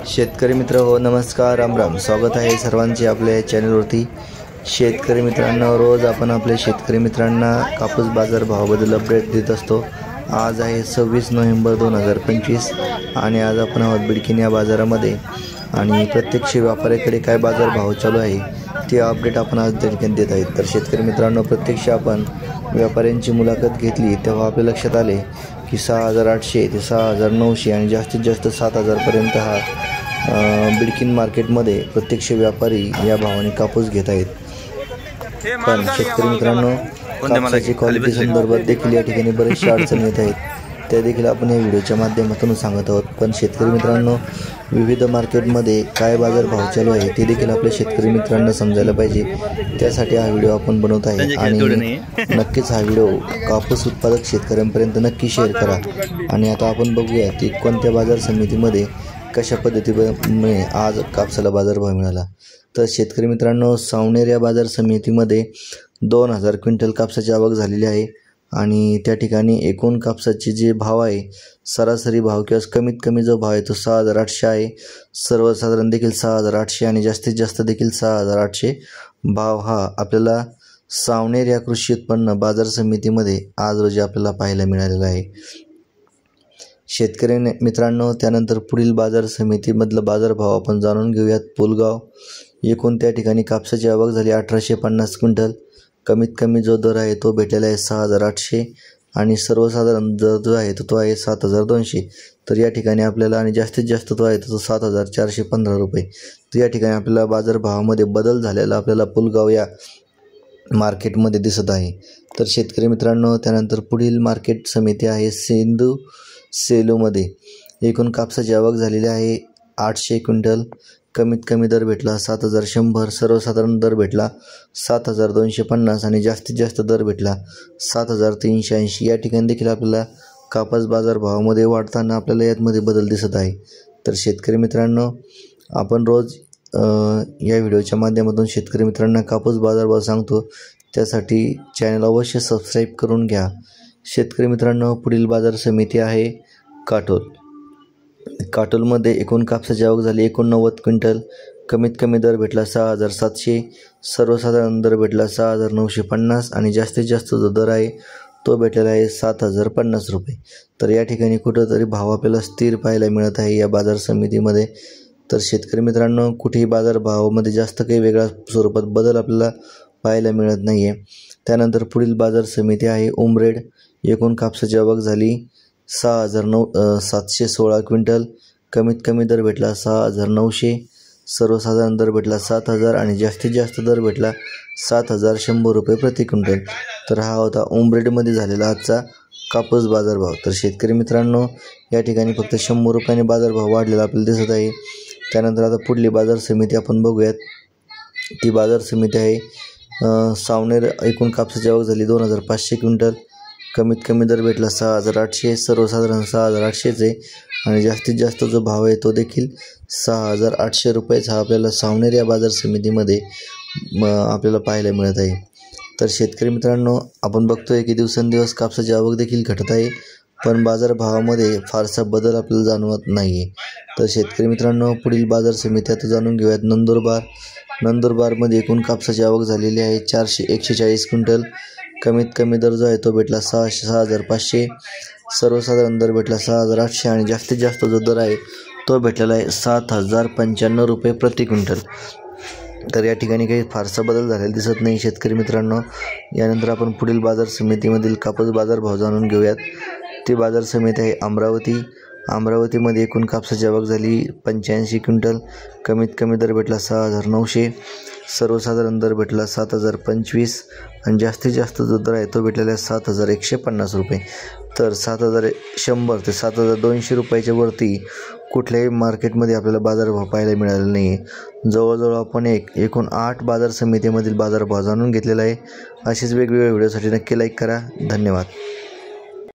शेतकरी मित्र हो, नमस्कार, राम राम. स्वागत आहे सर्वांचे आपल्या चॅनलवरती. शेतकरी मित्रांनो, रोज आपण आपल्या शेतकरी मित्रांना कापूस बाजार भावाबद्दल अपडेट देत असतो. आज आहे 26 नोव्हेंबर 2025 आणि आज आपण आहोत बिडकीन या बाजारामध्ये आणि प्रत्यक्ष व्यापाऱ्याकडे काय बाजार भाव चालू आहे ते अपडेट आपण आज ठिकाणी देत आहेत. तर शेतकरी मित्रांनो, प्रत्यक्ष आपण व्यापाऱ्यांची मुलाखत घेतली तेव्हा आपल्या लक्षात आले की 6,800 ते 6,900 आणि जास्तीत जास्त 7,000पर्यंत हा बिडकीन मार्केटमध्ये प्रत्यक्ष व्यापारी या भावाने कापूस घेत आहेत. पण शेतकरी मित्रांनो, कापसाची क्वालिटी संदर्भात देखील या ठिकाणी बरेचशा अडचणी येत आहेत, त्या देखील आपण या व्हिडिओच्या माध्यमातून सांगत आहोत. पण शेतकरी मित्रांनो, विविध मार्केटमध्ये काय बाजार भाव चालू आहे ते देखील आपल्या शेतकरी मित्रांना समजायला पाहिजे, त्यासाठी हा व्हिडिओ आपण बनवत आहे. आणि नक्कीच हा व्हिडिओ कापूस उत्पादक शेतकऱ्यांपर्यंत नक्की शेअर करा. आणि आता आपण बघूया की कोणत्या बाजार समितीमध्ये कशा पद्धतीने आज कापसाला बाजारभाव मिळाला. तर शेतकरी मित्रांनो, सावनेर या बाजार समितीमध्ये 2,000 क्विंटल कापसाची आवक झालेली आहे आणि त्या ठिकाणी एकूण कापसाचे जे भाव आहे, सरासरी भाव किंवा कमीत कमी जो भाव आहे तो 6,800 आहे. सर्वसाधारण देखील 6,800 आणि जास्तीत जास्त देखील 6,800 भाव हा आपल्याला सावनेर या कृषी उत्पन्न बाजार समितीमध्ये आज रोजी आपल्याला पाहायला मिळालेला आहे. शेतकरी मित्रांनो, त्यानंतर पुढील बाजार समितीमधलं बाजारभाव आपण जाणून घेऊयात. पुलगाव एकूण त्या ठिकाणी कापसाची आवक झाली 1,850 क्विंटल. कमीत कमी जो दर आहे तो भेटलेला आहे 6,800 आणि सर्वसाधारण दर जो आहे तो आहे 7,200. तर या ठिकाणी आपल्याला आणि जास्तीत जास्त तो आहे तो 7,415 रुपये. तर या ठिकाणी आपल्याला बाजारभावामध्ये बदल झालेला आपल्याला पुलगाव या मार्केटमध्ये दिसत आहे. तर शेतकरी मित्रांनो, त्यानंतर पुढील मार्केट समिती आहे सिंधू सेलूमध्ये. एकूण कापसाची आवक झालेली आहे 800 क्विंटल. कमीत कमी दर भेटला 7,100, सर्वसाधारण दर भेटला 7,250 आणि जास्तीत जास्त दर भेटला 7,380. या ठिकाणी देखील आपल्याला कापूस बाजार भावामध्ये वाढताना आपल्याला यामध्ये बदल दिसत आहे. तर शेतकरी मित्रांनो, आपण रोज या व्हिडिओच्या माध्यमातून शेतकरी मित्रांना कापूस बाजारभाव सांगतो, त्यासाठी चॅनल अवश्य सबस्क्राईब करून घ्या. शेतकरी मित्रांनो, पुढील बाजार समिती आहे काटोल. काटोलमध्ये एकूण कापसाची आवक झाली 89 क्विंटल. कमीत कमी दर भेटला 6,700, सर्वसाधारण दर भेटला 6,950 आणि जास्तीत जास्त जो दर आहे तो भेटलेला आहे 7,050 रुपये. तर या ठिकाणी कुठंतरी भाव आपल्याला स्थिर पाहायला मिळत आहे या बाजार समितीमध्ये. तर शेतकरी मित्रांनो, कुठेही बाजार भावामध्ये जास्त काही वेगळ्या स्वरूपात बदल आपल्याला पाहायला मिळत नाही आहे. त्यानंतर पुढील बाजार समिती आहे उमरेड. एकूण कापसाची आवक झाली 6,716 क्विंटल. कमीत कमी दर भेटला 6,900, सर्वसाधारण दर भेटला 7,000 आणि जास्तीत जास्त दर भेटला 7,100 रुपये प्रति क्विंटल. तर हा होता उमरेडमध्ये झालेला आजचा कापूस बाजारभाव. तर शेतकरी मित्रांनो, या ठिकाणी फक्त 100 रुपयाने बाजारभाव वाढलेला आपल्याला दिसत आहे. त्यानंतर आता पुढली बाजार समिती आपण बघूयात. ती बाजार समिती आहे सावनेर. एकूण कापसाची आवक झाली 2,500 क्विंटल. कमीत कमी दर भेटला 6,800, सर्वसाधारण 6,800 आहे आणि जास्तीत जास्त जो भाव आहे तो देखील 6,800 रुपयेचा हा आपल्याला सावनेर या बाजार समितीमध्ये आपल्याला पाहायला मिळत आहे. तर शेतकरी मित्रांनो, आपण बघतोय की दिवसेंदिवस कापसाची आवक देखील घटत आहे, पण बाजारभावामध्ये फारसा बदल आपल्याला जाणवत नाही आहे. तर शेतकरी मित्रांनो, पुढील बाजार समिती आता जाणून घेऊयात. नंदुरबार. नंदुरबारमध्ये एकूण कापसाची आवक झालेली आहे 140 क्विंटल. कमीत कमी दर जो आहे तो भेटला 6,500, सर्वसाधारण दर भेटला 6,800 आणि जास्तीत जास्त जो दर आहे तो भेटलेला आहे 7,095 रुपये प्रति क्विंटल. तर या ठिकाणी काही फारसा बदल झालेला दिसत नाही शेतकरी मित्रांनो. यानंतर आपण पुढील बाजार समितीमधील कापूस बाजारभाव जाणून घेऊयात. ती बाजार समिती आहे अमरावती. अमरावतीमध्ये एकूण कापसाची आवक झाली 85 क्विंटल. कमीत कमी दर भेटला 6,900, सर्वसाधारण दर भेटला 7,025 आणि जास्तीत जास्त जो दर आहे तो भेटलेला आहे 7,150 रुपये. तर 7,100 ते 7,200 रुपयाच्या वरती कुठल्याही मार्केटमध्ये आपल्याला बाजारभाव पाहायला मिळालेला नाही आहे. जवळजवळ आपण एकूण 8 बाजार समितीमधील बाजारभाव जाणून घेतलेला आहे. असेच वेगवेगळ्या व्हिडिओसाठी नक्की लाईक करा. धन्यवाद.